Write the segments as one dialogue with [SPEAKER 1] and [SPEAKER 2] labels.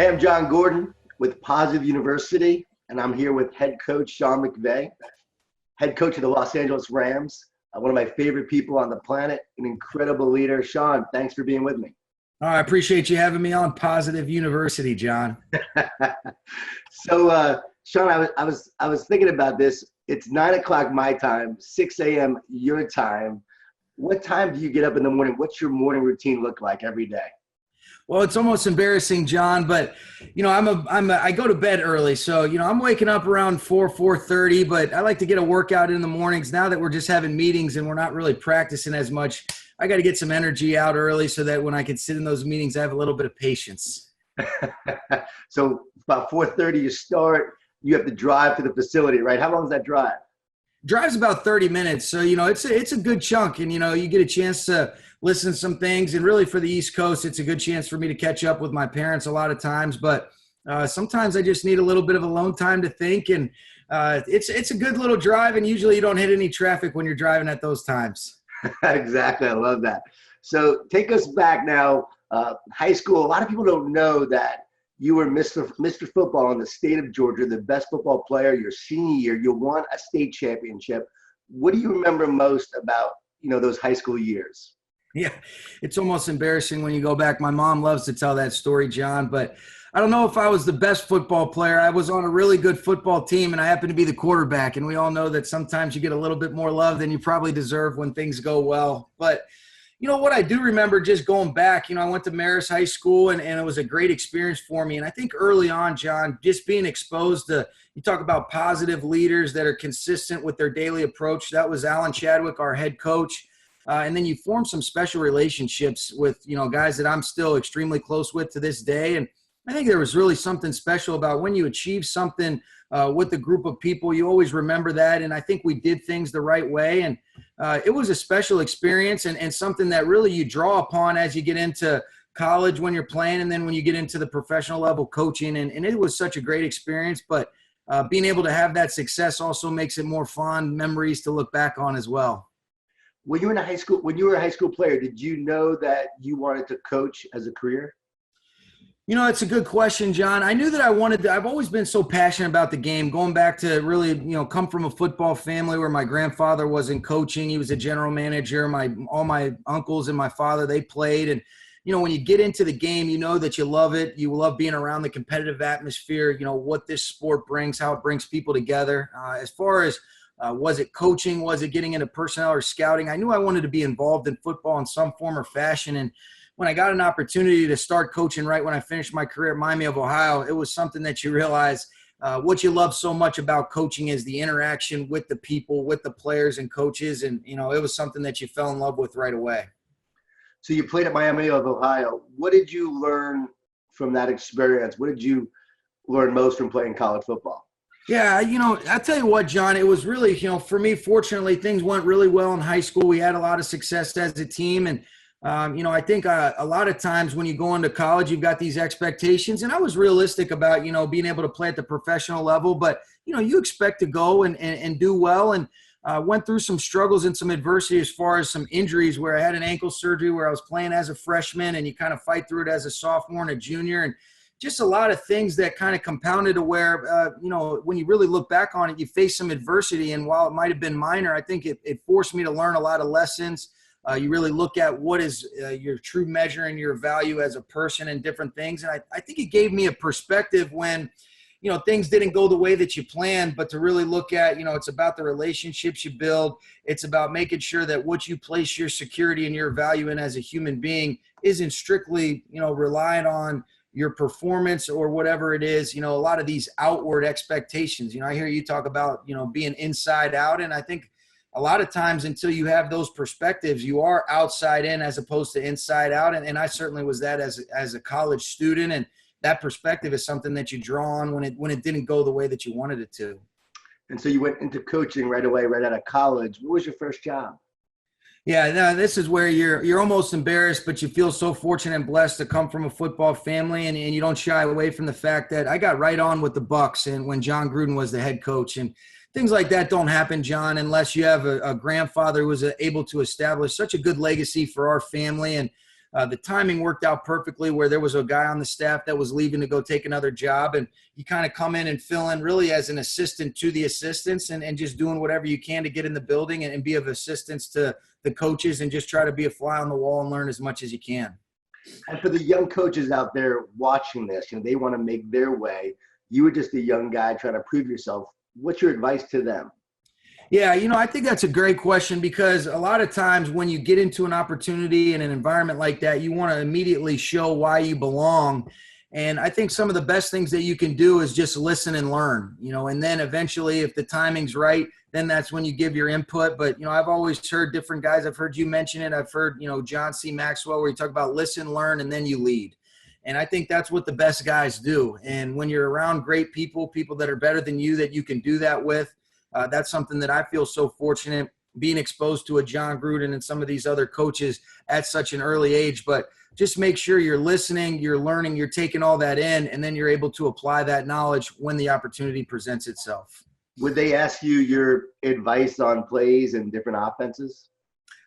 [SPEAKER 1] Hey, I'm Jon Gordon with Positive University, and I'm here with head coach Sean McVay, head coach of the Los Angeles Rams, one of my favorite people on the planet, an incredible leader. Sean, thanks for being with me.
[SPEAKER 2] Oh, I appreciate you having me on Positive University, John.
[SPEAKER 1] Sean, I was thinking about this. It's 9 o'clock my time, 6 a.m. your time. What time do you get up in the morning? What's your morning routine look like every day?
[SPEAKER 2] Well, it's almost embarrassing, John, but I go to bed early, so I'm waking up around 4:30. But I like to get a workout in the mornings. Now that we're just having meetings and we're not really practicing as much, I got to get some energy out early so that when I can sit in those meetings, I have a little bit of patience.
[SPEAKER 1] So about 4:30 you start. You have to drive to the facility, right? How long is that drive?
[SPEAKER 2] Drive's about 30 minutes, so it's a good chunk, and you get a chance to listen to some things. And really, for the East Coast, it's a good chance for me to catch up with my parents a lot of times. But sometimes I just need a little bit of alone time to think, and it's a good little drive. And usually, you don't hit any traffic when you're driving at those times.
[SPEAKER 1] Exactly, I love that. So take us back now. High school. A lot of people don't know that you were Mr. Football in the state of Georgia, the best football player your senior year. You won a state championship. What do you remember most about, those high school years?
[SPEAKER 2] Yeah, it's almost embarrassing when you go back. My mom loves to tell that story, John, but I don't know if I was the best football player. I was on a really good football team, and I happened to be the quarterback. And we all know that sometimes you get a little bit more love than you probably deserve when things go well. But what I do remember just going back, I went to Marist High School, and it was a great experience for me. And I think early on, John, just being exposed to, you talk about positive leaders that are consistent with their daily approach. That was Alan Chadwick, our head coach. And then you form some special relationships with, guys that I'm still extremely close with to this day. And I think there was really something special about when you achieve something with a group of people, you always remember that. And I think we did things the right way. And it was a special experience and something that really you draw upon as you get into college when you're playing, and then when you get into the professional level coaching. And it was such a great experience. But being able to have that success also makes it more fond memories to look back on as well.
[SPEAKER 1] When you were a high school player, did you know that you wanted to coach as a career?
[SPEAKER 2] It's a good question, John. I knew that I've always been so passionate about the game, going back to really, come from a football family where my grandfather was in coaching. He was a general manager. All my uncles and my father, they played. And, when you get into the game, you know that you love it. You love being around the competitive atmosphere, what this sport brings, how it brings people together. As far as was it coaching? Was it getting into personnel or scouting? I knew I wanted to be involved in football in some form or fashion. And when I got an opportunity to start coaching right when I finished my career at Miami of Ohio, it was something that you realize what you love so much about coaching is the interaction with the people, with the players and coaches. And, it was something that you fell in love with right away.
[SPEAKER 1] So you played at Miami of Ohio. What did you learn from that experience? What did you learn most from playing college football?
[SPEAKER 2] Yeah, I'll tell you what, John, it was really, for me, fortunately, things went really well in high school. We had a lot of success as a team. And, I think a lot of times when you go into college, you've got these expectations. And I was realistic about, being able to play at the professional level. But, you expect to go and do well. And went through some struggles and some adversity as far as some injuries where I had an ankle surgery where I was playing as a freshman, and you kind of fight through it as a sophomore and a junior. And just a lot of things that kind of compounded to where, when you really look back on it, you face some adversity. And while it might have been minor, I think it forced me to learn a lot of lessons. You really look at what is your true measure and your value as a person and different things. And I think it gave me a perspective when, things didn't go the way that you planned, but to really look at, it's about the relationships you build. It's about making sure that what you place your security and your value in as a human being isn't strictly, reliant on your performance or whatever it is, a lot of these outward expectations. I hear you talk about, being inside out. And I think a lot of times until you have those perspectives, you are outside in as opposed to inside out. And I certainly was that as a college student. And that perspective is something that you draw on when it didn't go the way that you wanted it to.
[SPEAKER 1] And so you went into coaching right away, right out of college. What was your first job?
[SPEAKER 2] Yeah, no, this is where you're almost embarrassed, but you feel so fortunate and blessed to come from a football family, and you don't shy away from the fact that I got right on with the Bucs and when Jon Gordon was the head coach. And things like that don't happen, John, unless you have a grandfather who was able to establish such a good legacy for our family. And the timing worked out perfectly where there was a guy on the staff that was leaving to go take another job, and you kind of come in and fill in really as an assistant to the assistants, and just doing whatever you can to get in the building and be of assistance to the coaches, and just try to be a fly on the wall and learn as much as you can.
[SPEAKER 1] And for the young coaches out there watching this, they want to make their way. You were just a young guy trying to prove yourself. What's your advice to them?
[SPEAKER 2] Yeah, I think that's a great question, because a lot of times when you get into an opportunity in an environment like that, you want to immediately show why you belong. And I think some of the best things that you can do is just listen and learn, and then eventually if the timing's right, then that's when you give your input. But, I've always heard different guys. I've heard you mention it. I've heard, John C. Maxwell, where you talk about listen, learn, and then you lead. And I think that's what the best guys do. And when you're around great people that are better than you, that you can do that with, that's something that I feel so fortunate being exposed to a Jon Gordon and some of these other coaches at such an early age. But just make sure you're listening, you're learning, you're taking all that in, and then you're able to apply that knowledge when the opportunity presents itself.
[SPEAKER 1] Would they ask you your advice on plays and different offenses?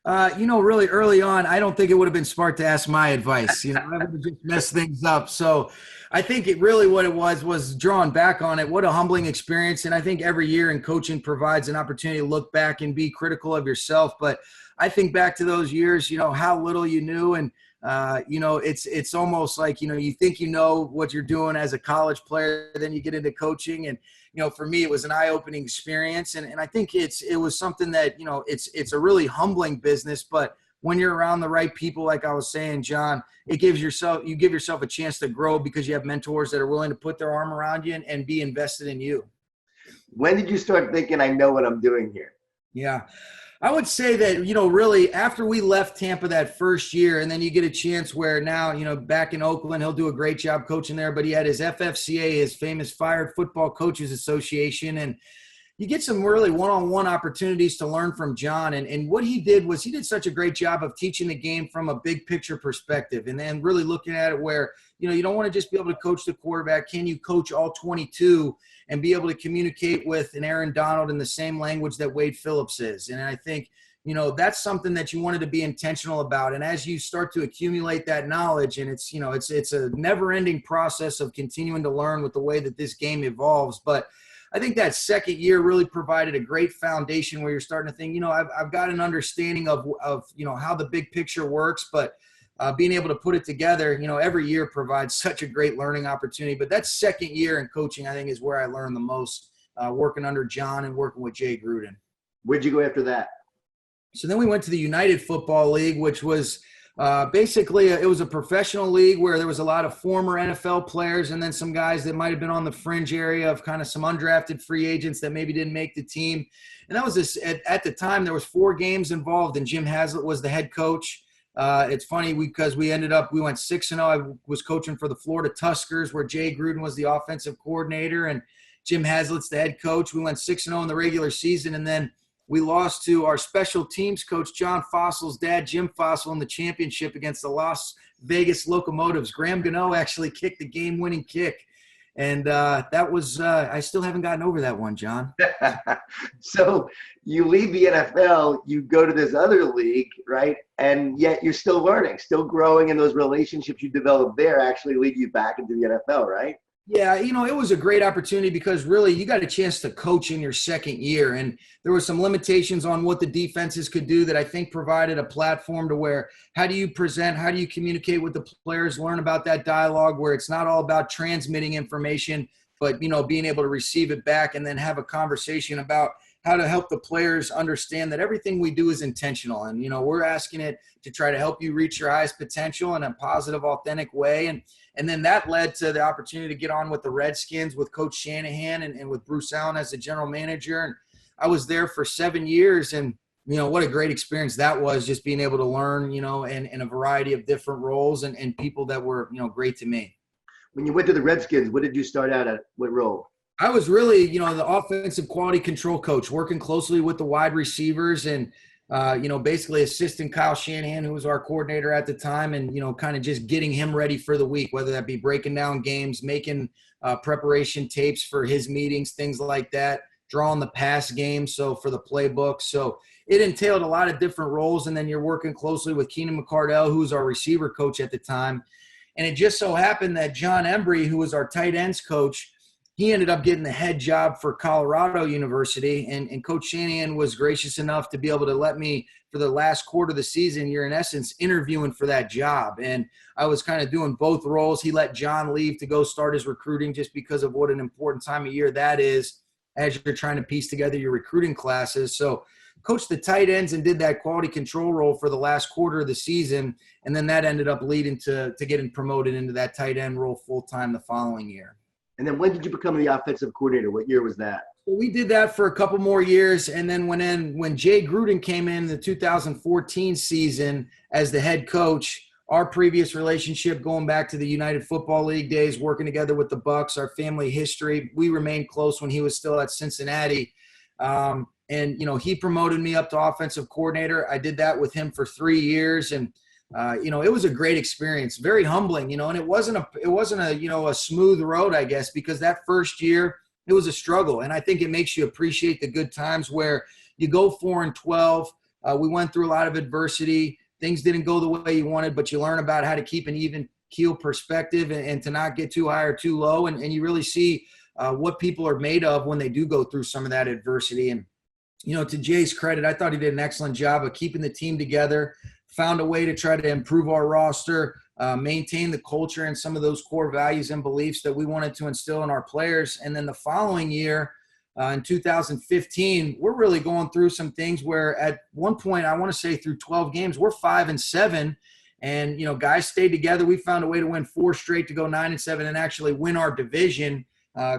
[SPEAKER 2] Really early on, I don't think it would have been smart to ask my advice. I would have just messed things up. So I think it really what it was drawing back on it. What a humbling experience. And I think every year in coaching provides an opportunity to look back and be critical of yourself. But I think back to those years, how little you knew. And, it's almost like, you think you know what you're doing as a college player, then you get into coaching. And, for me, it was an eye-opening experience. And I think it was something that, it's a really humbling business. But when you're around the right people, like I was saying, John, you give yourself a chance to grow, because you have mentors that are willing to put their arm around you and be invested in you.
[SPEAKER 1] When did you start thinking, I know what I'm doing here?
[SPEAKER 2] Yeah. I would say that, really after we left Tampa that first year, and then you get a chance where now, back in Oakland, he'll do a great job coaching there, but he had his FFCA, his famous Fired Football Coaches Association, and you get some really one-on-one opportunities to learn from Jon. And what he did was he did such a great job of teaching the game from a big picture perspective, and then really looking at it where, you don't want to just be able to coach the quarterback. Can you coach all 22 and be able to communicate with an Aaron Donald in the same language that Wade Phillips is? And I think, that's something that you wanted to be intentional about. And as you start to accumulate that knowledge, and it's a never-ending process of continuing to learn with the way that this game evolves. But I think that second year really provided a great foundation where you're starting to think, I've got an understanding of how the big picture works, but being able to put it together, every year provides such a great learning opportunity. But that second year in coaching, I think, is where I learned the most, working under Jon and working with Jon Gordon.
[SPEAKER 1] Where'd you go after that?
[SPEAKER 2] So then we went to the United Football League, which was basically it was a professional league where there was a lot of former NFL players, and then some guys that might have been on the fringe area of kind of some undrafted free agents that maybe didn't make the team. And that was this at the time there was 4 games involved, and Jim Haslett was the head coach. It's funny because we went 6-0. I was coaching for the Florida Tuskers, where Jon Gordon was the offensive coordinator and Jim Haslett's the head coach. We went 6-0 in the regular season, and then we lost to our special teams coach, John Fossil's dad, Jim Fossil, in the championship against the Las Vegas Locomotives. Graham Gano actually kicked the game-winning kick. And that was I still haven't gotten over that one, John.
[SPEAKER 1] So you leave the NFL, you go to this other league, right? And yet you're still learning, still growing, and those relationships you develop there actually lead you back into the NFL, right?
[SPEAKER 2] Yeah, it was a great opportunity because really you got a chance to coach in your second year, and there were some limitations on what the defenses could do that I think provided a platform to where how do you present, how do you communicate with the players, learn about that dialogue where it's not all about transmitting information, but, being able to receive it back and then have a conversation about how to help the players understand that everything we do is intentional. And, we're asking it to try to help you reach your highest potential in a positive, authentic way. And then that led to the opportunity to get on with the Redskins with Coach Shanahan and with Bruce Allen as the general manager. And I was there for 7 years, and, what a great experience that was, just being able to learn, in a variety of different roles and people that were, great to me.
[SPEAKER 1] When you went to the Redskins, what did you start out at? What role?
[SPEAKER 2] I was really, the offensive quality control coach, working closely with the wide receivers and, basically assisting Kyle Shanahan, who was our coordinator at the time, and, kind of just getting him ready for the week, whether that be breaking down games, making preparation tapes for his meetings, things like that, drawing the pass game, so for the playbook. So it entailed a lot of different roles, and then you're working closely with Keenan McCardell, who was our receiver coach at the time. And it just so happened that John Embry, who was our tight ends coach, he ended up getting the head job for Colorado University, and Coach Shanahan was gracious enough to be able to let me, for the last quarter of the season, you're in essence interviewing for that job. And I was kind of doing both roles. He let John leave to go start his recruiting just because of what an important time of year that is as you're trying to piece together your recruiting classes. So coached the tight ends and did that quality control role for the last quarter of the season, and then that ended up leading to getting promoted into that tight end role full-time the following year.
[SPEAKER 1] And then when did you become the offensive coordinator? What year was that?
[SPEAKER 2] Well, we did that for a couple more years, and then when Jay Gruden came in the 2014 season as the head coach, our previous relationship going back to the United Football League days, working together with the Bucks, our family history, we remained close when he was still at Cincinnati. And, he promoted me up to offensive coordinator. I did that with him for 3 years, and it was a great experience, very humbling, and it wasn't a smooth road, I guess, because that first year it was a struggle. And I think it makes you appreciate the good times where you go 4-12. We went through a lot of adversity. Things didn't go the way you wanted, but you learn about how to keep an even keel perspective and to not get too high or too low. And you really see what people are made of when they do go through some of that adversity. And, to Jay's credit, I thought he did an excellent job of keeping the team together, found a way to try to improve our roster, maintain the culture and some of those core values and beliefs that we wanted to instill in our players. And then the following year, in 2015, we're really going through some things where at one point, I want to say through 12 games, we're 5-7. And, guys stayed together. We found a way to win 4 straight to go 9-7 and actually win our division.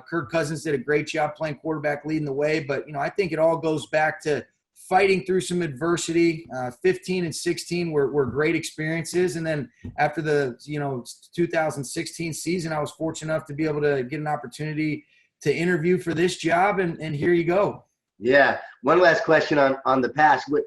[SPEAKER 2] Kirk Cousins did a great job playing quarterback, leading the way. But, I think it all goes back to fighting through some adversity. 15 and 16 were great experiences. And then after the, 2016 season, I was fortunate enough to be able to get an opportunity to interview for this job. And here you go.
[SPEAKER 1] Yeah. One last question on the past. What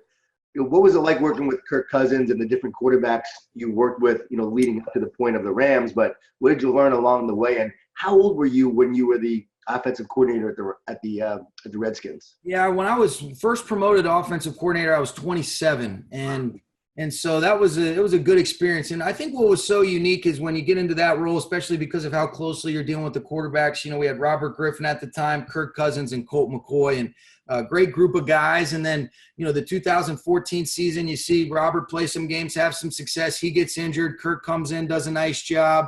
[SPEAKER 1] was it like working with Kirk Cousins and the different quarterbacks you worked with, leading up to the point of the Rams? But what did you learn along the way? And how old were you when you were the offensive coordinator at the Redskins?
[SPEAKER 2] Yeah, when I was first promoted offensive coordinator, I was 27, and so it was a good experience. And I think what was so unique is when you get into that role, especially because of how closely you're dealing with the quarterbacks. We had Robert Griffin at the time, Kirk Cousins, and Colt McCoy, and a great group of guys. And then the 2014 season, you see Robert play some games, have some success. He gets injured. Kirk comes in, does a nice job.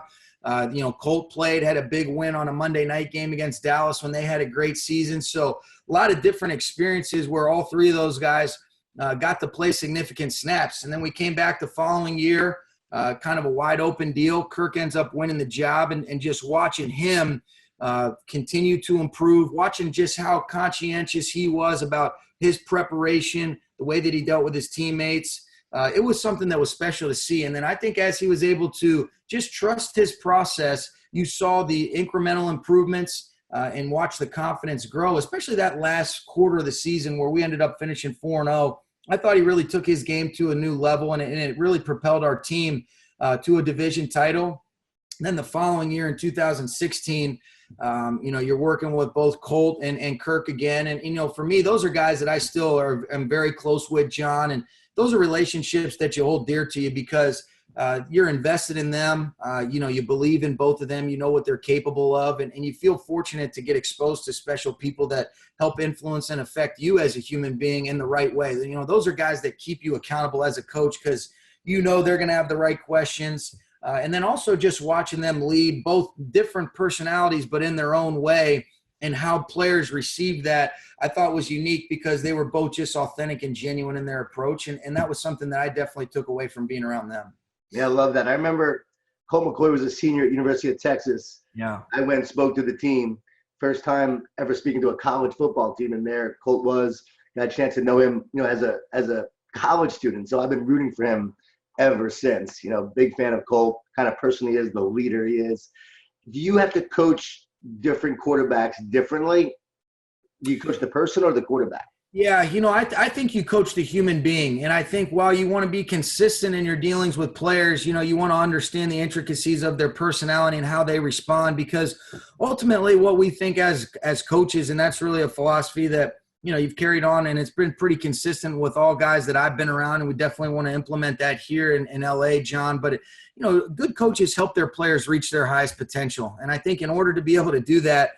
[SPEAKER 2] Colt played, had a big win on a Monday night game against Dallas when they had a great season. So a lot of different experiences where all three of those guys got to play significant snaps. And then we came back the following year, kind of a wide open deal. Kirk ends up winning the job, and just watching him continue to improve, watching just how conscientious he was about his preparation, the way that he dealt with his teammates. It was something that was special to see. And then I think as he was able to just trust his process, you saw the incremental improvements and watch the confidence grow, especially that last quarter of the season where we ended up finishing 4-0. I thought he really took his game to a new level, and it really propelled our team to a division title. And then the following year in 2016, you're working with both Colt and Kirk again. And, for me, those are guys that I still am very close with, John. And those are relationships that you hold dear to you because you're invested in them. You believe in both of them. You know what they're capable of. And you feel fortunate to get exposed to special people that help influence and affect you as a human being in the right way. Those are guys that keep you accountable as a coach because they're going to have the right questions. And then also just watching them lead, both different personalities, but in their own way, and how players received that, I thought was unique because they were both just authentic and genuine in their approach. And that was something that I definitely took away from being around them.
[SPEAKER 1] Yeah, I love that. I remember Colt McCoy was a senior at University of Texas.
[SPEAKER 2] Yeah.
[SPEAKER 1] I went and spoke to the team. First time ever speaking to a college football team, and there Colt was. Got a chance to know him, as a college student. So I've been rooting for him ever since. Big fan of Colt, kind of person he is, the leader he is. Do you have to coach different quarterbacks differently? Do you coach the person or the quarterback?
[SPEAKER 2] Yeah, I think you coach the human being. And I think while you want to be consistent in your dealings with players, you want to understand the intricacies of their personality and how they respond, because ultimately what we think as coaches, and that's really a philosophy that, you've carried on, and it's been pretty consistent with all guys that I've been around. And we definitely want to implement that here in LA, John. But, good coaches help their players reach their highest potential. And I think in order to be able to do that,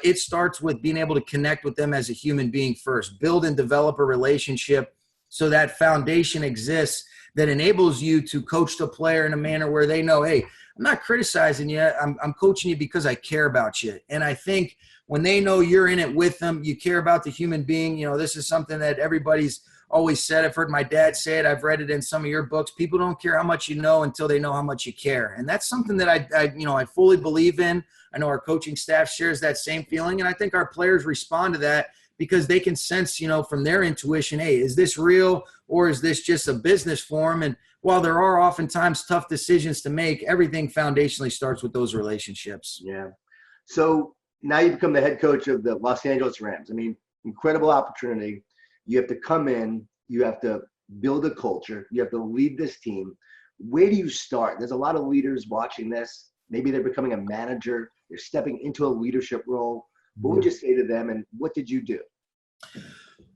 [SPEAKER 2] it starts with being able to connect with them as a human being first, build and develop a relationship so that foundation exists that enables you to coach the player in a manner where they know, hey, I'm not criticizing you. I'm coaching you because I care about you. And I think when they know you're in it with them, you care about the human being. This is something that everybody's always said. I've heard my dad say it. I've read it in some of your books. People don't care how much you know until they know how much you care. And that's something that I fully believe in. I know our coaching staff shares that same feeling. And I think our players respond to that because they can sense, from their intuition, hey, is this real or is this just a business form? And while there are oftentimes tough decisions to make, everything foundationally starts with those relationships.
[SPEAKER 1] Yeah. So now you become the head coach of the Los Angeles Rams. I mean, incredible opportunity. You have to come in, you have to build a culture, you have to lead this team. Where do you start? There's a lot of leaders watching this. Maybe they're becoming a manager, they're stepping into a leadership role. What would you say to them, and what did you do?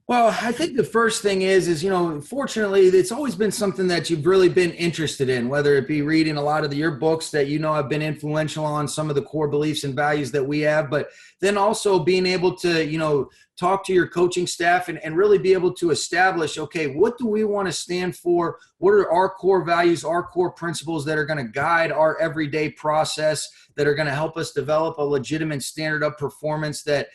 [SPEAKER 2] Well, I think the first thing is, fortunately, it's always been something that you've really been interested in, whether it be reading a lot of your books that have been influential on some of the core beliefs and values that we have, but then also being able to, talk to your coaching staff and really be able to establish, okay, what do we want to stand for? What are our core values, our core principles that are going to guide our everyday process, that are going to help us develop a legitimate standard of performance that,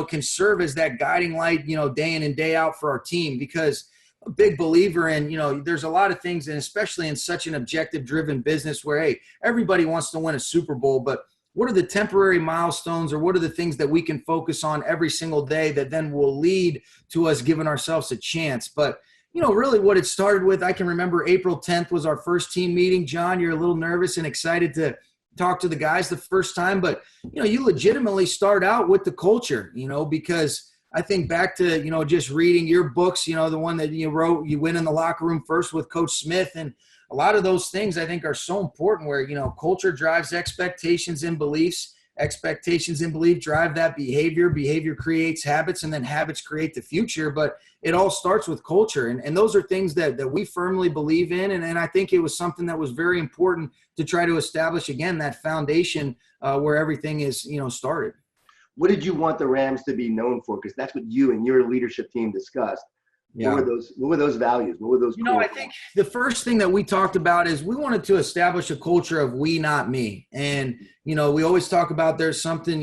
[SPEAKER 2] can serve as that guiding light, day in and day out for our team. Because a big believer in, there's a lot of things, and especially in such an objective driven business where, hey, everybody wants to win a Super Bowl, but what are the temporary milestones, or what are the things that we can focus on every single day that then will lead to us giving ourselves a chance? But, really what it started with, I can remember April 10th was our first team meeting. John, you're a little nervous and excited to talk to the guys the first time, but, you legitimately start out with the culture, because I think back to, just reading your books, the one that you wrote, you went in the locker room first with Coach Smith, and a lot of those things I think are so important where, culture drives expectations and beliefs. Expectations and belief drive that behavior. Behavior creates habits, and then habits create the future. But it all starts with culture. And those are things that we firmly believe in. And I think it was something that was very important to try to establish, again, that foundation where everything is, started.
[SPEAKER 1] What did you want the Rams to be known for? Because that's what you and your leadership team discussed. Yeah. What were those values? What were those?
[SPEAKER 2] I think the first thing that we talked about is we wanted to establish a culture of we, not me. And, we always talk about there's something,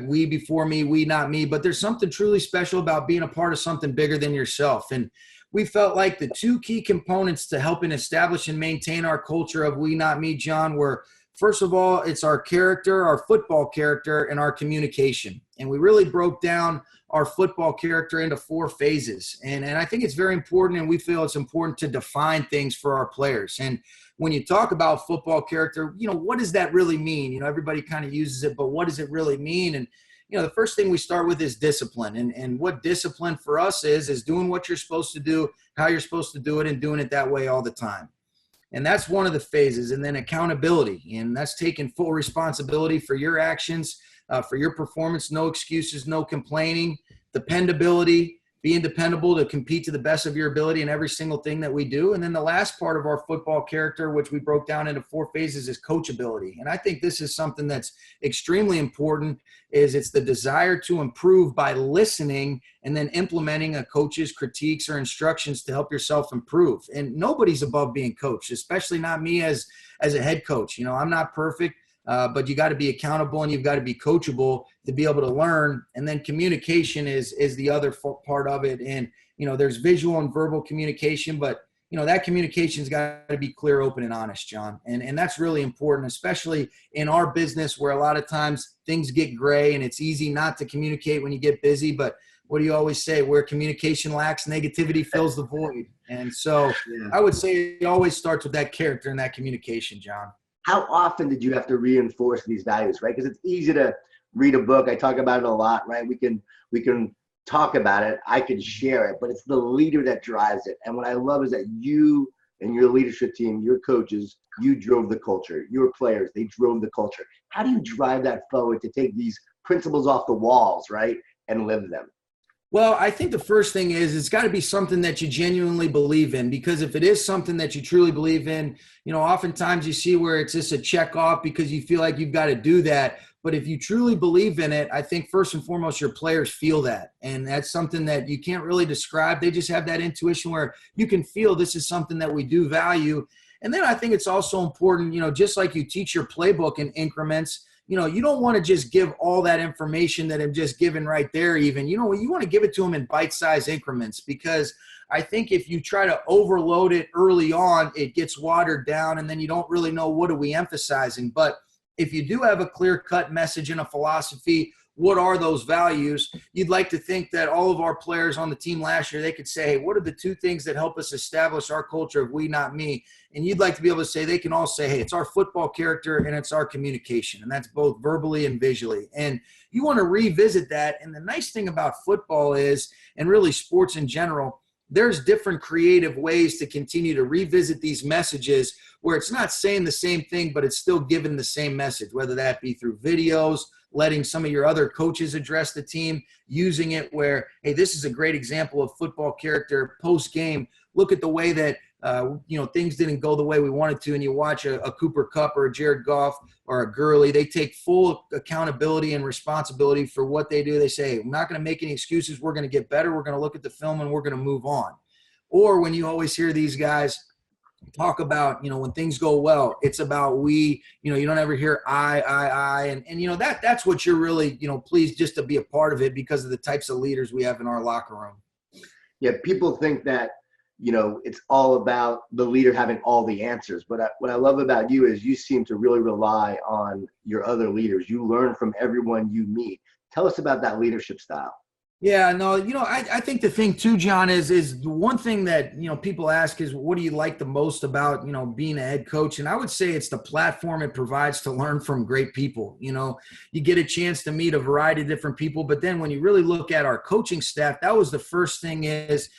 [SPEAKER 2] we before me, we, not me, but there's something truly special about being a part of something bigger than yourself. And we felt like the two key components to helping establish and maintain our culture of we, not me, John, were, first of all, it's our character, our football character, and our communication. And we really broke down our football character into 4 phases. And I think it's very important, and we feel it's important to define things for our players. And when you talk about football character, what does that really mean? Everybody kind of uses it, but what does it really mean? And, the first thing we start with is discipline. And what discipline for us is doing what you're supposed to do, how you're supposed to do it, and doing it that way all the time. And that's one of the phases. And then accountability, and that's taking full responsibility for your actions, for your performance, no excuses, no complaining. Dependability, being dependable to compete to the best of your ability in every single thing that we do. And then the last part of our football character, which we broke down into 4 phases, is coachability. And I think this is something that's extremely important, is it's the desire to improve by listening and then implementing a coach's critiques or instructions to help yourself improve. And nobody's above being coached, especially not me as a head coach. I'm not perfect. But you got to be accountable, and you've got to be coachable to be able to learn. And then communication is the other part of it. And, there's visual and verbal communication, but, that communication's got to be clear, open, and honest, John. And that's really important, especially in our business where a lot of times things get gray and it's easy not to communicate when you get busy. But what do you always say? Where communication lacks, negativity fills the void. And so I would say it always starts with that character and that communication, John.
[SPEAKER 1] How often did you have to reinforce these values, right? Because it's easy to read a book. I talk about it a lot, right? We can talk about it, I can share it, but it's the leader that drives it. And what I love is that you and your leadership team, your coaches, you drove the culture. Your players, they drove the culture. How do you drive that forward to take these principles off the walls, right, and live them?
[SPEAKER 2] Well, I think the first thing is it's got to be something that you genuinely believe in, because if it is something that you truly believe in, oftentimes you see where it's just a check off because you feel like you've got to do that. But if you truly believe in it, I think first and foremost, your players feel that. And that's something that you can't really describe. They just have that intuition where you can feel this is something that we do value. And then I think it's also important, just like you teach your playbook in increments, you don't want to just give all that information that I'm just giving right there even. You want to give it to them in bite-sized increments, because I think if you try to overload it early on, it gets watered down and then you don't really know what are we emphasizing. But if you do have a clear-cut message and a philosophy, what are those values? You'd like to think that all of our players on the team last year, they could say, hey, what are the two things that help us establish our culture of we, not me? And you'd like to be able to say, they can all say, hey, it's our football character and it's our communication. And that's both verbally and visually. And you want to revisit that. And the nice thing about football is, and really sports in general, there's different creative ways to continue to revisit these messages where it's not saying the same thing, but it's still giving the same message, whether that be through videos, letting some of your other coaches address the team, using it where, hey, this is a great example of football character post-game. Look at the way that, things didn't go the way we wanted to, and you watch a Cooper Kupp or a Jared Goff or a Gurley. They take full accountability and responsibility for what they do. They say, hey, we're not going to make any excuses. We're going to get better. We're going to look at the film, and we're going to move on. Or when you always hear these guys talk about, when things go well, it's about we, you don't ever hear I, and that's what you're really, pleased just to be a part of it because of the types of leaders we have in our locker room.
[SPEAKER 1] Yeah, people think that, it's all about the leader having all the answers. But what I love about you is you seem to really rely on your other leaders. You learn from everyone you meet. Tell us about that leadership style.
[SPEAKER 2] Yeah, no, I think the thing too, John, is the one thing that, people ask is, what do you like the most about, being a head coach? And I would say it's the platform it provides to learn from great people. You get a chance to meet a variety of different people. But then when you really look at our coaching staff, that was the first thing is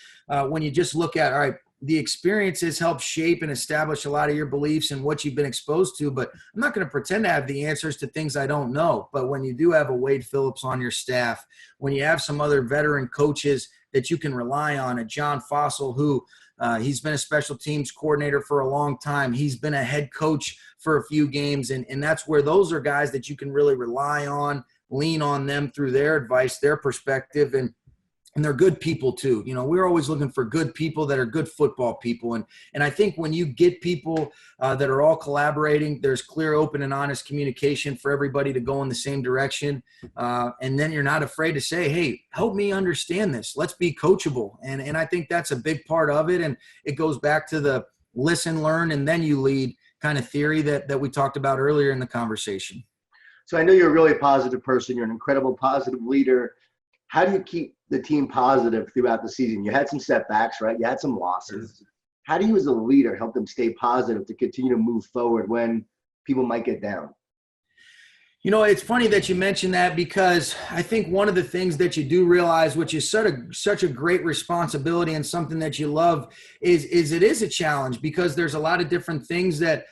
[SPEAKER 2] when you just look at, all right, the experiences help shape and establish a lot of your beliefs and what you've been exposed to. But I'm not going to pretend to have the answers to things I don't know. But when you do have a Wade Phillips on your staff, when you have some other veteran coaches that you can rely on, a John Fossil, who he's been a special teams coordinator for a long time. He's been a head coach for a few games. And that's where those are guys that you can really rely on, lean on them through their advice, their perspective, and they're good people too. We're always looking for good people that are good football people. And I think when you get people that are all collaborating, there's clear, open, and honest communication for everybody to go in the same direction. And then you're not afraid to say, hey, help me understand this. Let's be coachable. And I think that's a big part of it. And it goes back to the listen, learn, and then you lead kind of theory that we talked about earlier in the conversation.
[SPEAKER 1] So I know you're a really positive person. You're an incredible positive leader. How do you keep the team positive throughout the season? You had some setbacks, right? You had some losses. How do you as a leader help them stay positive to continue to move forward when people might get down?
[SPEAKER 2] It's funny that you mentioned that, because I think one of the things that you do realize, which is such a great responsibility and something that you love, is it is a challenge, because there's a lot of different things that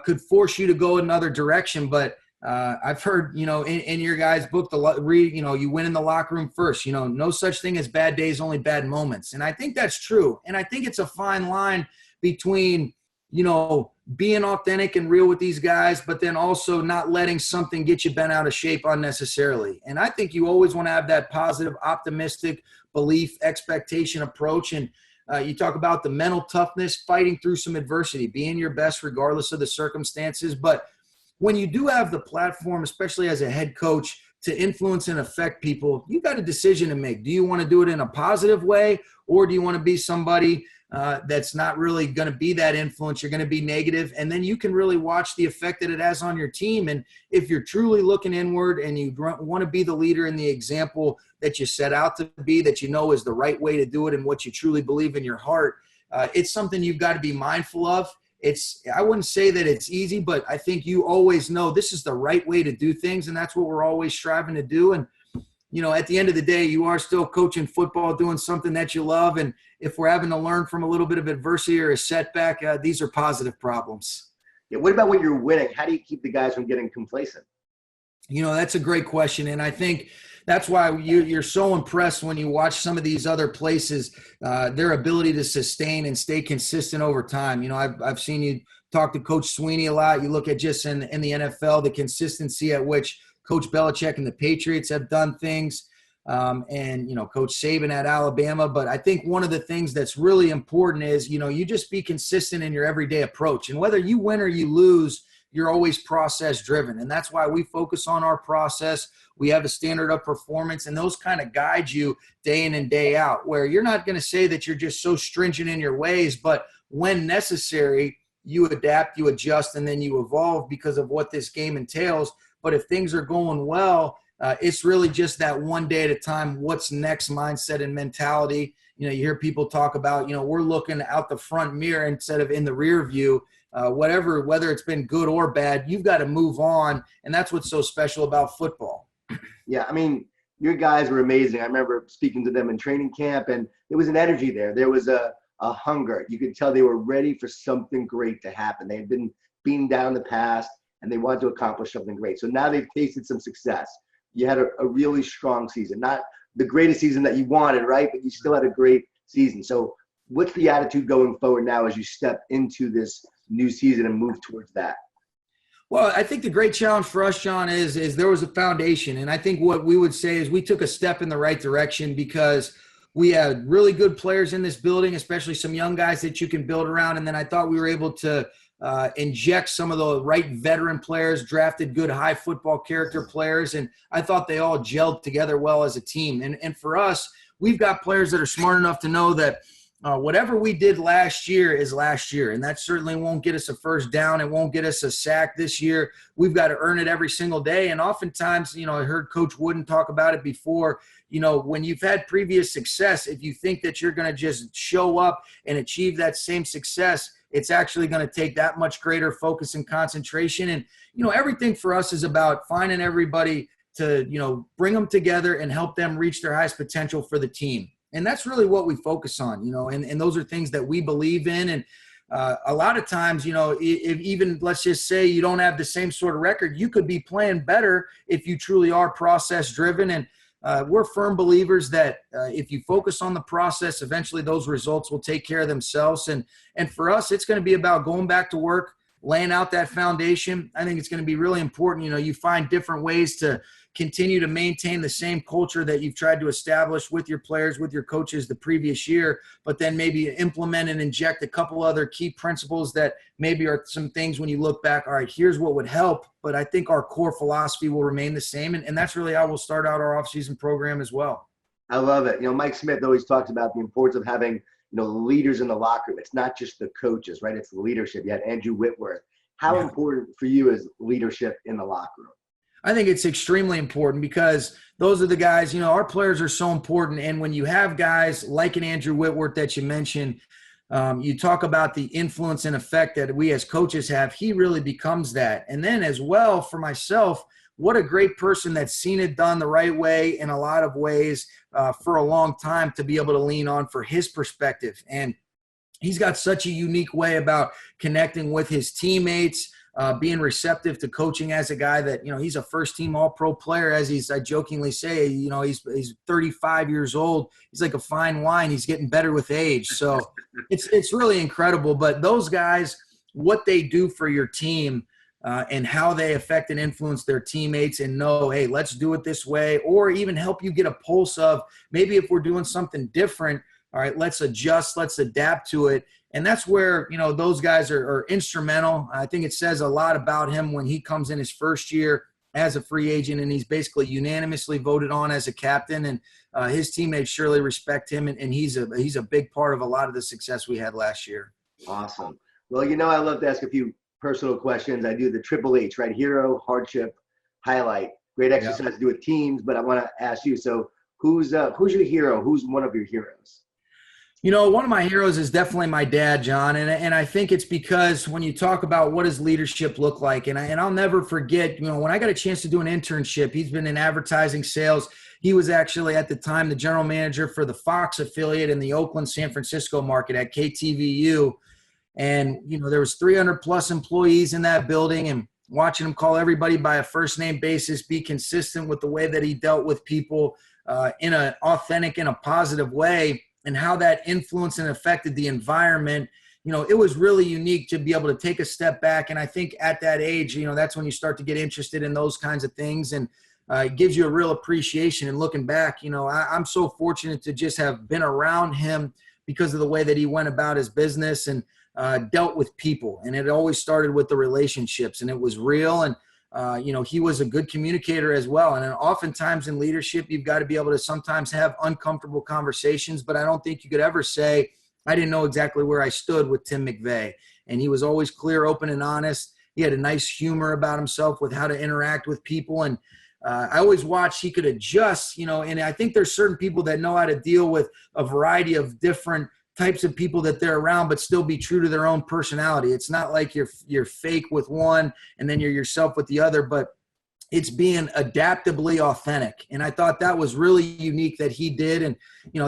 [SPEAKER 2] could force you to go another direction. But I've heard, in your guys' book, you win in the locker room first. No such thing as bad days, only bad moments. And I think that's true. And I think it's a fine line between, being authentic and real with these guys, but then also not letting something get you bent out of shape unnecessarily. And I think you always want to have that positive, optimistic belief, expectation approach. And you talk about the mental toughness, fighting through some adversity, being your best regardless of the circumstances. But when you do have the platform, especially as a head coach, to influence and affect people, you got a decision to make. Do you want to do it in a positive way, or do you want to be somebody that's not really going to be that influence? You're going to be negative, and then you can really watch the effect that it has on your team. And if you're truly looking inward and you want to be the leader and the example that you set out to be, that is the right way to do it and what you truly believe in your heart, it's something you've got to be mindful of. I wouldn't say that it's easy, but I think you always know this is the right way to do things, and that's what we're always striving to do. And, at the end of the day, you are still coaching football, doing something that you love. And if we're having to learn from a little bit of adversity or a setback, these are positive problems.
[SPEAKER 1] Yeah. What about when you're winning? How do you keep the guys from getting complacent?
[SPEAKER 2] That's a great question. And I think that's why you're so impressed when you watch some of these other places, their ability to sustain and stay consistent over time. I've seen you talk to Coach Sweeney a lot. You look at just in the NFL, the consistency at which Coach Belichick and the Patriots have done things, and Coach Saban at Alabama. But I think one of the things that's really important is, you just be consistent in your everyday approach. And whether you win or you lose, you're always process driven. And that's why we focus on our process. We have a standard of performance, and those kind of guide you day in and day out, where you're not going to say that you're just so stringent in your ways, but when necessary, you adapt, you adjust, and then you evolve because of what this game entails. But if things are going well, it's really just that one day at a time, what's next mindset and mentality. You hear people talk about, we're looking out the front mirror instead of in the rear view. Whether it's been good or bad, you've got to move on. And that's what's so special about football.
[SPEAKER 1] Yeah. I mean, your guys were amazing. I remember speaking to them in training camp, and there was an energy there. There was a hunger. You could tell they were ready for something great to happen. They had been beaten down in the past, and they wanted to accomplish something great. So now they've tasted some success. You had a really strong season, not the greatest season that you wanted, right? But you still had a great season. So what's the attitude going forward now as you step into this new season and move towards that?
[SPEAKER 2] Well, I think the great challenge for us, Jon, is there was a foundation. And I think what we would say is we took a step in the right direction because we had really good players in this building, especially some young guys that you can build around. And then I thought we were able to inject some of the right veteran players, drafted good high football character players. And I thought they all gelled together well as a team. And for us, we've got players that are smart enough to know that whatever we did last year is last year. And that certainly won't get us a first down. It won't get us a sack this year. We've got to earn it every single day. And oftentimes, I heard Coach Wooden talk about it before, when you've had previous success, if you think that you're going to just show up and achieve that same success, it's actually going to take that much greater focus and concentration. And, everything for us is about finding everybody to, bring them together and help them reach their highest potential for the team. And that's really what we focus on, and those are things that we believe in. And a lot of times, if even let's just say you don't have the same sort of record, you could be playing better if you truly are process driven. And we're firm believers that if you focus on the process, eventually those results will take care of themselves. And for us, it's going to be about going back to work, laying out that foundation. I think it's going to be really important. You find different ways to continue to maintain the same culture that you've tried to establish with your players, with your coaches the previous year, but then maybe implement and inject a couple other key principles that maybe are some things when you look back, all right, here's what would help. But I think our core philosophy will remain the same. And that's really how we'll start out our offseason program as well.
[SPEAKER 1] I love it. Mike Smith always talks about the importance of having, leaders in the locker room. It's not just the coaches, right? It's the leadership. You had Andrew Whitworth. How important for you is leadership in the locker room?
[SPEAKER 2] I think it's extremely important because those are the guys, our players are so important. And when you have guys like an Andrew Whitworth that you mentioned, you talk about the influence and effect that we as coaches have, he really becomes that. And then as well for myself, what a great person that's seen it done the right way in a lot of ways for a long time to be able to lean on for his perspective. And he's got such a unique way about connecting with his teammates, being receptive to coaching as a guy that, he's a first-team All-Pro player, as I jokingly say, he's 35 years old. He's like a fine wine. He's getting better with age. So it's really incredible. But those guys, what they do for your team and how they affect and influence their teammates and know, hey, let's do it this way, or even help you get a pulse of maybe if we're doing something different, all right, let's adjust, let's adapt to it. And that's where, those guys are instrumental. I think it says a lot about him when he comes in his first year as a free agent and he's basically unanimously voted on as a captain. And his teammates surely respect him. And he's a big part of a lot of the success we had last year.
[SPEAKER 1] Awesome. Well, I love to ask a few personal questions. I do the Triple H, right? Hero, hardship, highlight. Great exercise to do with teams, but I want to ask you, so who's your hero? Who's one of your heroes?
[SPEAKER 2] One of my heroes is definitely my dad, Jon. And I think it's because when you talk about what does leadership look like, and I'll never forget, when I got a chance to do an internship, he's been in advertising sales. he was actually at the time the general manager for the Fox affiliate in the Oakland, San Francisco market at KTVU. And, there was 300 plus employees in that building, and watching him call everybody by a first name basis, be consistent with the way that he dealt with people in an authentic and a positive way, and how that influenced and affected the environment. It was really unique to be able to take a step back. And I think at that age, that's when you start to get interested in those kinds of things. And it gives you a real appreciation. And looking back, I'm so fortunate to just have been around him because of the way that he went about his business and dealt with people. And it always started with the relationships, and it was real. And, he was a good communicator as well. And oftentimes in leadership, you've got to be able to sometimes have uncomfortable conversations, but I don't think you could ever say, I didn't know exactly where I stood with Tim McVay. And he was always clear, open, and honest. He had a nice humor about himself with how to interact with people. And I always watched he could adjust, and I think there's certain people that know how to deal with a variety of different types of people that they're around, but still be true to their own personality. It's not like you're fake with one and then you're yourself with the other, but it's being adaptably authentic. And I thought that was really unique that he did. And,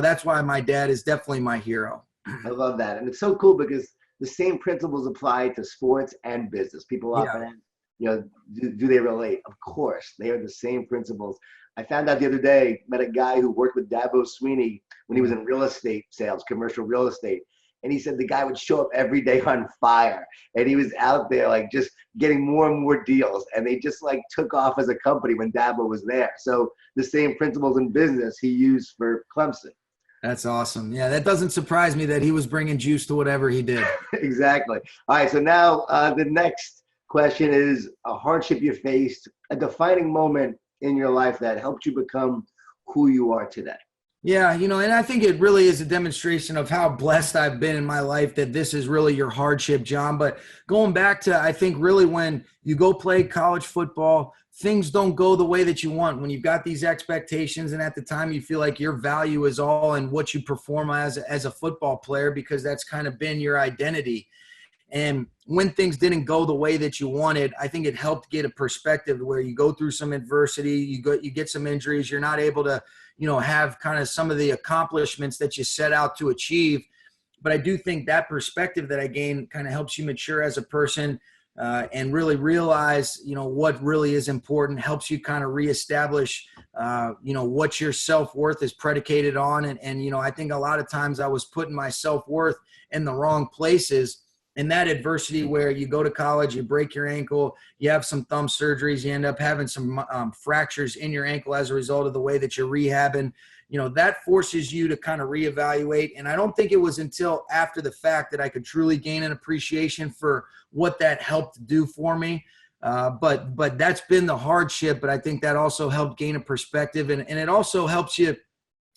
[SPEAKER 2] that's why my dad is definitely my hero.
[SPEAKER 1] I love that. And it's so cool because the same principles apply to sports and business. People often ask, do they relate? Of course, they are the same principles. I found out the other day, met a guy who worked with Dabo Sweeney when he was in real estate sales, commercial real estate. And he said the guy would show up every day on fire. And he was out there like just getting more and more deals. And they just like took off as a company when Dabo was there. So the same principles in business he used for Clemson.
[SPEAKER 2] That's awesome. Yeah, that doesn't surprise me that he was bringing juice to whatever he did.
[SPEAKER 1] Exactly. All right, so now the next question is a hardship you faced, a defining moment in your life that helped you become who you are today.
[SPEAKER 2] Yeah, and I think it really is a demonstration of how blessed I've been in my life that this is really your hardship, John. But going back to, I think really when you go play college football, things don't go the way that you want. When you've got these expectations and at the time you feel like your value is all in what you perform as a football player because that's kind of been your identity. And when things didn't go the way that you wanted, I think it helped get a perspective where you go through some adversity, you get some injuries, you're not able to, have kind of some of the accomplishments that you set out to achieve. But I do think that perspective that I gained kind of helps you mature as a person and really realize, what really is important, helps you kind of reestablish, what your self-worth is predicated on. And I think a lot of times I was putting my self-worth in the wrong places. In that adversity where you go to college, you break your ankle, you have some thumb surgeries, you end up having some fractures in your ankle as a result of the way that you're rehabbing, that forces you to kind of reevaluate. And I don't think it was until after the fact that I could truly gain an appreciation for what that helped do for me. But that's been the hardship, but I think that also helped gain a perspective. And it also helps you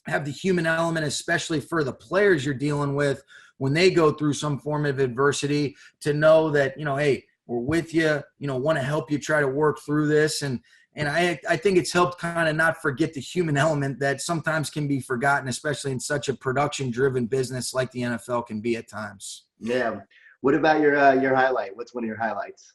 [SPEAKER 2] have the human element, especially for the players you're dealing with, when they go through some form of adversity, to know that, hey, we're with you, want to help you try to work through this. And I think it's helped kind of not forget the human element that sometimes can be forgotten, especially in such a production-driven business like the NFL can be at times.
[SPEAKER 1] Yeah. What about your highlight? What's one of your highlights?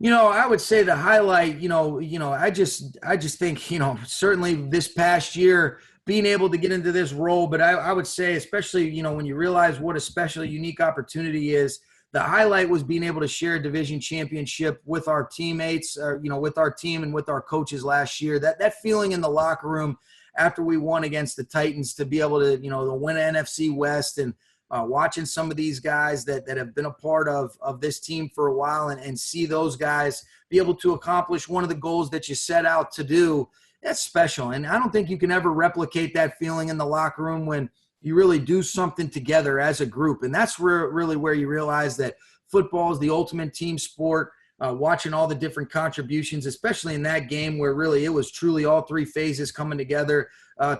[SPEAKER 2] I would say the highlight, I just think, certainly this past year, being able to get into this role, but I would say, especially, when you realize what a special, unique opportunity is, the highlight was being able to share a division championship with our teammates, with our team and with our coaches last year. That feeling in the locker room after we won against the Titans, to be able to, to win NFC West, and watching some of these guys that have been a part of this team for a while, and see those guys be able to accomplish one of the goals that you set out to do. That's special. And I don't think you can ever replicate that feeling in the locker room when you really do something together as a group. And that's really where you realize that football is the ultimate team sport, watching all the different contributions, especially in that game where really it was truly all three phases coming together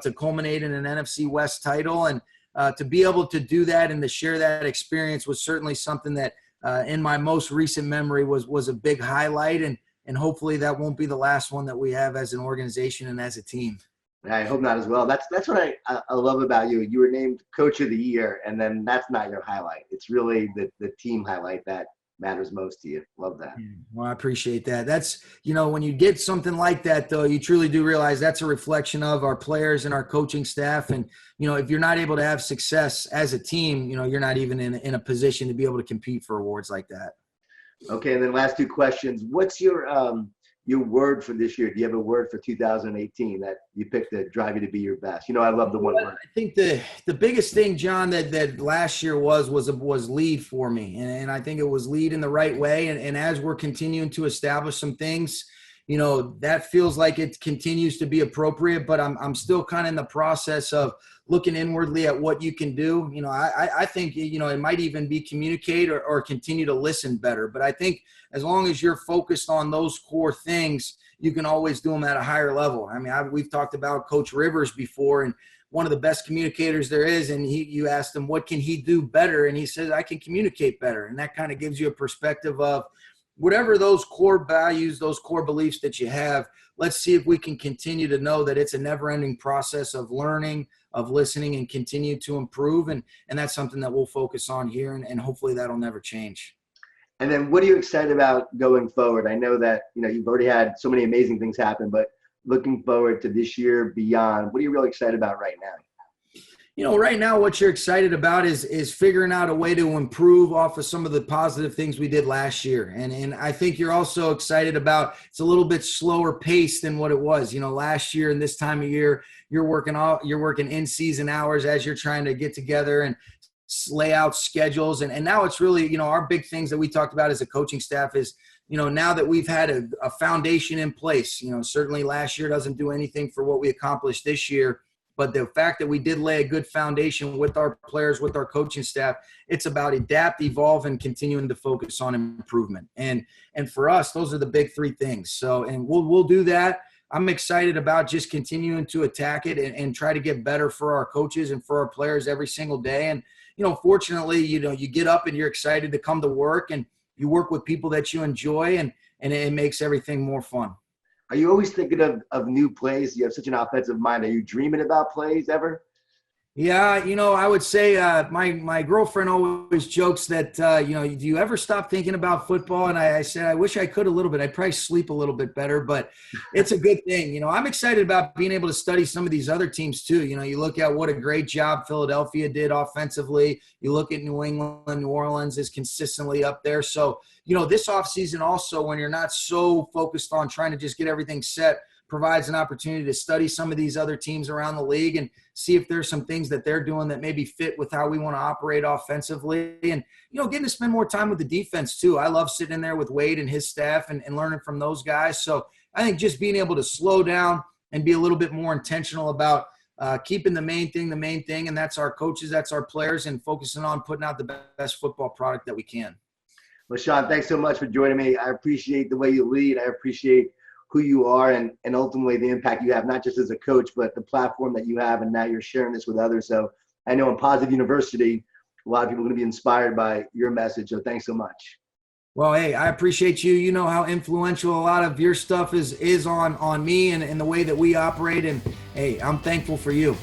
[SPEAKER 2] to culminate in an NFC West title. And to be able to do that and to share that experience was certainly something that in my most recent memory was a big highlight. And hopefully that won't be the last one that we have as an organization and as a team.
[SPEAKER 1] I hope not as well. That's what I love about you. You were named Coach of the Year, and then that's not your highlight. It's really the team highlight that matters most to you. Love that.
[SPEAKER 2] Well, I appreciate that. That's, when you get something like that, though, you truly do realize that's a reflection of our players and our coaching staff. And, if you're not able to have success as a team, you're not even in a position to be able to compete for awards like that.
[SPEAKER 1] Okay. And then last two questions. What's your word for this year? Do you have a word for 2018 that you picked to drive you to be your best? I love the one word.
[SPEAKER 2] I think the biggest thing, John, that last year was lead for me. And I think it was lead in the right way. And as we're continuing to establish some things, that feels like it continues to be appropriate, but I'm still kind of in the process of looking inwardly at what you can do. I think, it might even be communicate or continue to listen better. But I think as long as you're focused on those core things, you can always do them at a higher level. I mean, we've talked about Coach Rivers before, and one of the best communicators there is. And you asked him, what can he do better? And he says, I can communicate better. And that kind of gives you a perspective of whatever those core values, those core beliefs that you have. Let's see if we can continue to know that it's a never-ending process of learning, of listening, and continue to improve. And that's something that we'll focus on here, and hopefully that'll never change.
[SPEAKER 1] And then what are you excited about going forward? I know that, you've already had so many amazing things happen, but looking forward to this year beyond, what are you really excited about right now?
[SPEAKER 2] Right now what you're excited about is figuring out a way to improve off of some of the positive things we did last year. And I think you're also excited about, it's a little bit slower pace than what it was. Last year and this time of year, you're working in season hours as you're trying to get together and lay out schedules. And now it's really, our big things that we talked about as a coaching staff is, now that we've had a foundation in place, certainly last year doesn't do anything for what we accomplished this year. But the fact that we did lay a good foundation with our players, with our coaching staff, it's about adapt, evolve, and continuing to focus on improvement. And for us, those are the big three things. So, and we'll do that. I'm excited about just continuing to attack it and try to get better for our coaches and for our players every single day. And, fortunately, you get up and you're excited to come to work, and you work with people that you enjoy, and it makes everything more fun.
[SPEAKER 1] Are you always thinking of new plays? You have such an offensive mind. Are you dreaming about plays ever?
[SPEAKER 2] Yeah, I would say my girlfriend always jokes that, do you ever stop thinking about football? And I said, I wish I could a little bit. I'd probably sleep a little bit better, but it's a good thing. I'm excited about being able to study some of these other teams too. You look at what a great job Philadelphia did offensively. You look at New England, New Orleans is consistently up there. So, this offseason also, when you're not so focused on trying to just get everything set, provides an opportunity to study some of these other teams around the league and see if there's some things that they're doing that maybe fit with how we want to operate offensively. And, getting to spend more time with the defense too. I love sitting in there with Wade and his staff and learning from those guys. So I think just being able to slow down and be a little bit more intentional about keeping the main thing, and that's our coaches, that's our players, and focusing on putting out the best football product that we can.
[SPEAKER 1] Well, Sean, thanks so much for joining me. I appreciate the way you lead. I appreciate who you are and ultimately the impact you have, not just as a coach, but the platform that you have, and now you're sharing this with others. So I know in Positive University, a lot of people are going to be inspired by your message. So thanks so much.
[SPEAKER 2] Well, hey, I appreciate you. You know how influential a lot of your stuff is on me and the way that we operate. And hey, I'm thankful for you.